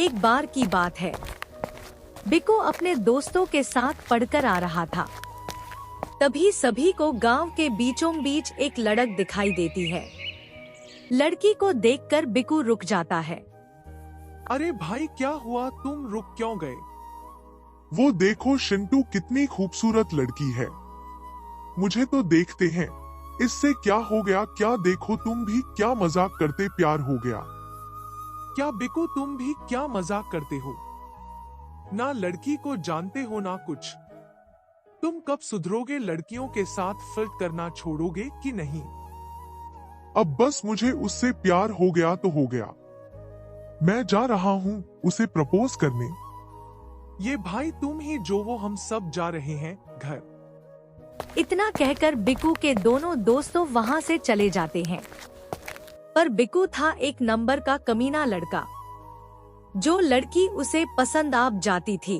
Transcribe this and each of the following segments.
एक बार की बात है। बिकू अपने दोस्तों के साथ पढ़कर आ रहा था। तभी सभी को गांव के बीचों बीच एक लड़क दिखाई देती है। लड़की को देखकर बिकू रुक जाता है। अरे भाई क्या हुआ, तुम रुक क्यों गए? वो देखो शिंटू, कितनी खूबसूरत लड़की है। मुझे तो देखते हैं, इससे क्या हो गया? क्या देखो तुम भी, क्या मजाक करते, प्यार हो गया। क्या बिकू तुम भी क्या मजाक करते हो? ना लड़की को जानते हो ना कुछ। तुम कब सुधरोगे? लड़कियों के साथ फ्लर्ट करना छोड़ोगे कि नहीं? अब बस मुझे उससे प्यार हो गया तो हो गया। मैं जा रहा हूँ उसे प्रपोज करने। ये भाई तुम ही जो वो, हम सब जा रहे हैं घर। इतना कहकर बिकू के दोनों दोस्तों वहाँ से चले जाते हैं। पर बिकू था एक नंबर का कमीना लड़का। जो लड़की उसे पसंद आ जाती थी,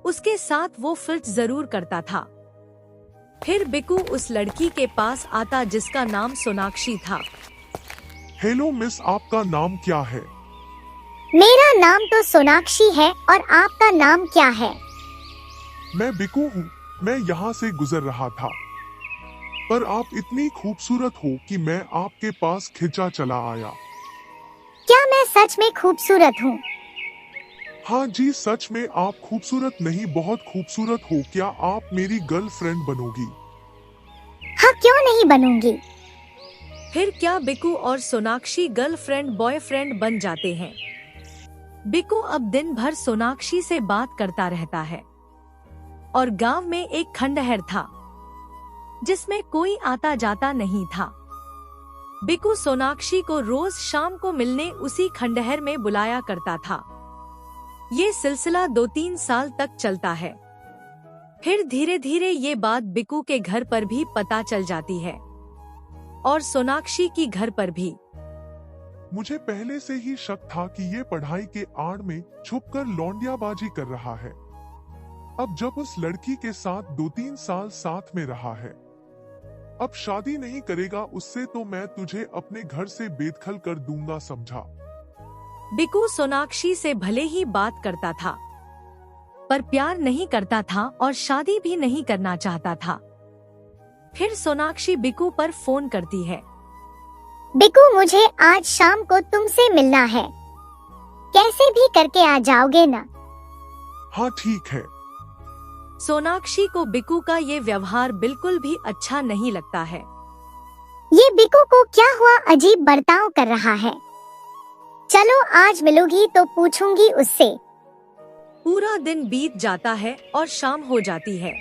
उसके साथ वो फ्लर्ट जरूर करता था। फिर बिकू उस लड़की के पास आता जिसका नाम सोनाक्षी था। हेलो मिस, आपका नाम क्या है? मेरा नाम तो सोनाक्षी है, और आपका नाम क्या है? मैं बिकू हूँ। मैं यहाँ से गुजर रहा था, पर आप इतनी खूबसूरत हो कि मैं आपके पास खिंचा चला आया। क्या मैं सच में खूबसूरत हूँ? हाँ जी, सच में आप खूबसूरत नहीं, बहुत खूबसूरत हो। क्या आप मेरी गर्लफ्रेंड बनोगी? हाँ, क्यों नहीं बनूंगी। फिर क्या बिकू और सोनाक्षी गर्लफ्रेंड बॉयफ्रेंड बन जाते हैं। बिकू अब दिन भर सोनाक्षी से बात करता रहता है। और गांव में एक खंडहर था जिसमें कोई आता जाता नहीं था। बिकू सोनाक्षी को रोज शाम को मिलने उसी खंडहर में बुलाया करता था। ये सिलसिला 2-3 साल तक चलता है। फिर धीरे धीरे ये बात बिकू के घर पर भी पता चल जाती है और सोनाक्षी की घर पर भी। मुझे पहले से ही शक था कि ये पढ़ाई के आड़ में छुपकर लौंडियाबाजी कर रहा है। अब जब उस लड़की के साथ 2-3 साल साथ में रहा है, अब शादी नहीं करेगा उससे तो मैं तुझे अपने घर से बेदखल कर दूंगा, समझा? बिकू सोनाक्षी से भले ही बात करता था, पर प्यार नहीं करता था और शादी भी नहीं करना चाहता था। फिर सोनाक्षी बिकू पर फोन करती है। बिकू, मुझे आज शाम को तुमसे मिलना है। कैसे भी करके आ जाओगे ना? हाँ ठीक है। सोनाक्षी को बिकू का ये व्यवहार बिल्कुल भी अच्छा नहीं लगता है। ये बिकू को क्या हुआ, अजीब बर्ताव कर रहा है। चलो आज मिलूंगी तो पूछूंगी उससे। पूरा दिन बीत जाता है और शाम हो जाती है।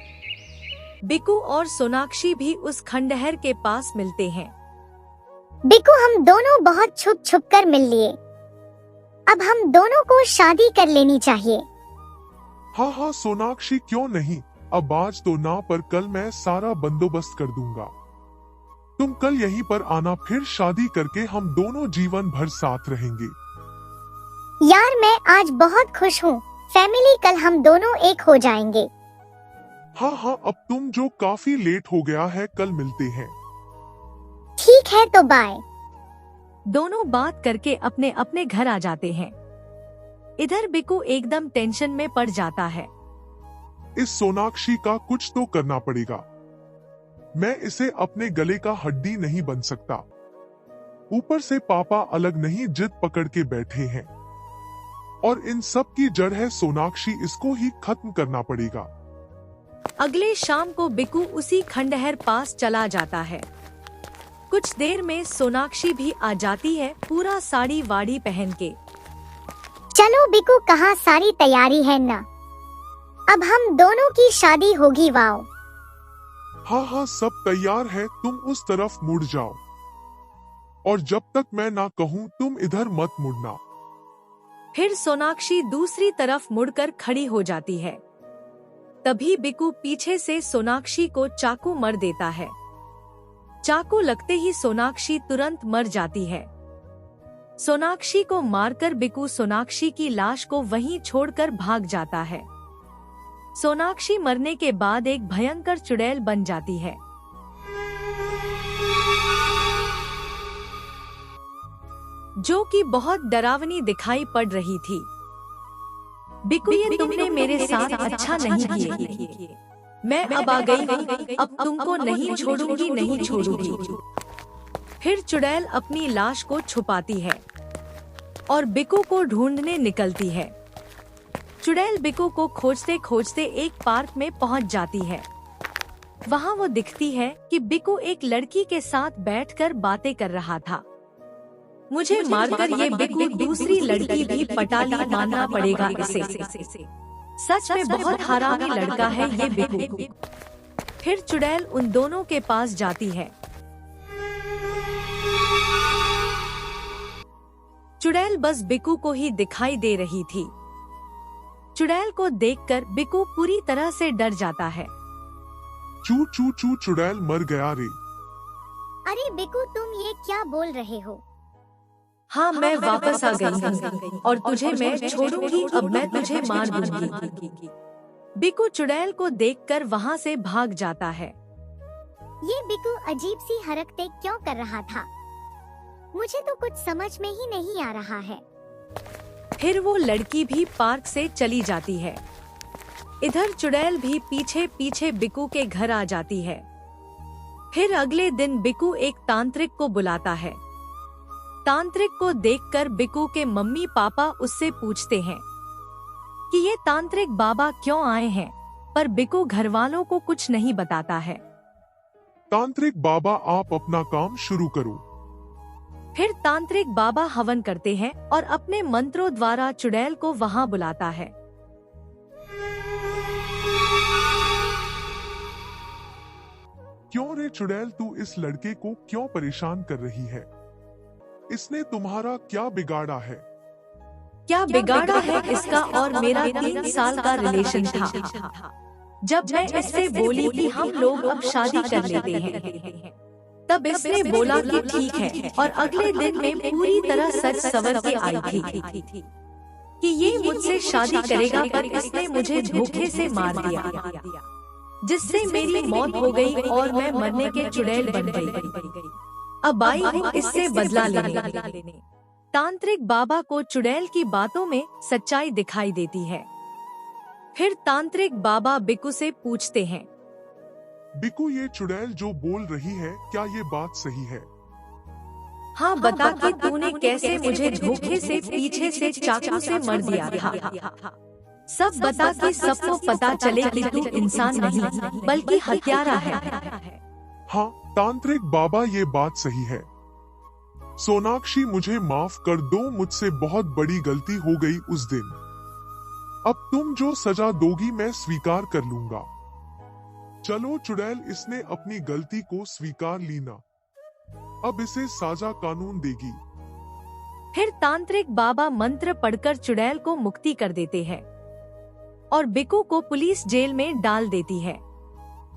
बिकू और सोनाक्षी भी उस खंडहर के पास मिलते हैं। बिकू, हम दोनों बहुत छुप छुप कर मिल लिए। अब हम दोनों को शादी कर लेनी चाहिए। हाँ हाँ सोनाक्षी, क्यों नहीं। अब आज तो ना, पर कल मैं सारा बंदोबस्त कर दूंगा। तुम कल यहीं पर आना, फिर शादी करके हम दोनों जीवन भर साथ रहेंगे। यार मैं आज बहुत खुश हूँ। फैमिली, कल हम दोनों एक हो जाएंगे। हाँ हाँ, अब तुम जो काफी लेट हो गया है, कल मिलते हैं। ठीक है तो बाय। दोनों बात करके अपने अपने घर आ जाते हैं। इधर बिकू एकदम टेंशन में पड़ जाता है। इस सोनाक्षी का कुछ तो करना पड़ेगा। मैं इसे अपने गले का हड्डी नहीं बन सकता। ऊपर से पापा अलग नहीं जिद पकड़ के बैठे हैं, और इन सब की जड़ है सोनाक्षी। इसको ही खत्म करना पड़ेगा। अगले शाम को बिकू उसी खंडहर पास चला जाता है। कुछ देर में सोनाक्षी भी आ जाती है, पूरा साड़ी वाड़ी पहन के। चलो बिकू, कहाँ सारी तैयारी है ना? अब हम दोनों की शादी होगी। वाओ। हाँ हाँ, सब तैयार है। तुम उस तरफ मुड़ जाओ, और जब तक मैं ना कहूँ तुम इधर मत मुड़ना। फिर सोनाक्षी दूसरी तरफ मुड़कर खड़ी हो जाती है। तभी बिकू पीछे से सोनाक्षी को चाकू मार देता है। चाकू लगते ही सोनाक्षी तुरंत मर जाती है। सोनाक्षी को मारकर बिकू सोनाक्षी की लाश को वहीं छोड़कर भाग जाता है। सोनाक्षी मरने के बाद एक भयंकर चुड़ैल बन जाती है। जो कि बहुत डरावनी दिखाई पड़ रही थी। बिकू, ये तुमने मेरे साथ अच्छा नहीं किए। मैं अब आ गई हूँ, अब तुमको नहीं छोड़ूंगी, नहीं छोड़ूंगी। फिर चुड़ैल अपनी लाश को छुपाती है और बिकू को ढूंढने निकलती है। चुड़ैल बिकू को खोजते खोजते एक पार्क में पहुंच जाती है। वहां वो दिखती है कि बिकू एक लड़की के साथ बैठकर बातें कर रहा था। मुझे मारकर ये बिकू दूसरी लड़की भी पटा ली, मानना पड़ेगा इसे। सच में बहुत हरामी लड़का है ये बिकू। फिर चुड़ैल उन दोनों के पास जाती है। चुड़ैल बस बिकू को ही दिखाई दे रही थी। चुड़ैल को देखकर बिकू पूरी तरह से डर जाता है। चू चू चू, चुड़ैल मर गया रे। अरे बिकू, तुम ये क्या बोल रहे हो? हाँ, मैं वापस आ गई हूँ और तुझे मैं छोड़ूंगी, अब मैं तुझे मार दूंगी। बिकू चुड़ैल को देखकर वहाँ से भाग जाता है। ये बिकू अजीब सी हरकतें क्यों कर रहा था? मुझे तो कुछ समझ में ही नहीं आ रहा है। फिर वो लड़की भी पार्क से चली जाती है। इधर चुड़ैल भी पीछे पीछे बिकू के घर आ जाती है। फिर अगले दिन बिकू एक तांत्रिक को बुलाता है। तांत्रिक को देखकर बिकू के मम्मी पापा उससे पूछते हैं कि ये तांत्रिक बाबा क्यों आए हैं, पर बिकू घर वालों को कुछ नहीं बताता है। तांत्रिक बाबा, आप अपना काम शुरू करो। फिर तांत्रिक बाबा हवन करते हैं और अपने मंत्रों द्वारा चुड़ैल को वहां बुलाता है। क्यों रे चुड़ैल, तू इस लड़के को क्यों परेशान कर रही है? इसने तुम्हारा क्या बिगाड़ा है? क्या बिगाड़ा है इसका और मेरा 3 साल का रिलेशन था। जब मैं इससे बोली कि हम लोग अब शादी कर लेते हैं, तब इसने बोला कि ठीक है, और अगले दिन में पूरी तरह सच सवर के आई थी कि ये मुझसे शादी करेगा, पर इसने मुझे धोखे से मार दिया, जिससे मेरी मौत हो गई और मैं मरने के चुड़ैल बन गई। अब आई हूँ इससे बदला लेने। तांत्रिक बाबा को चुड़ैल की बातों में सच्चाई दिखाई देती है। फिर तांत्रिक बाबा बिकू से पूछते हैं, बिकू, ये चुड़ैल जो बोल रही है, क्या ये बात सही है? हाँ, बता कि तूने कैसे मुझे धोखे से पीछे से चाकू से मर दिया था। सब बता कि सबको पता चले कि तू इंसान नहीं बल्कि हत्यारा है। हाँ तांत्रिक बाबा, ये बात सही है। सोनाक्षी, मुझे माफ कर दो, मुझसे बहुत बड़ी गलती हो गई उस दिन। अब तुम जो सजा दोगी मैं स्वीकार कर लूंगा। चलो चुड़ैल, इसने अपनी गलती को स्वीकार ली ना, अब इसे साजा कानून देगी। फिर तांत्रिक बाबा मंत्र पढ़कर चुड़ैल को मुक्ति कर देते हैं और बिकू को पुलिस जेल में डाल देती है।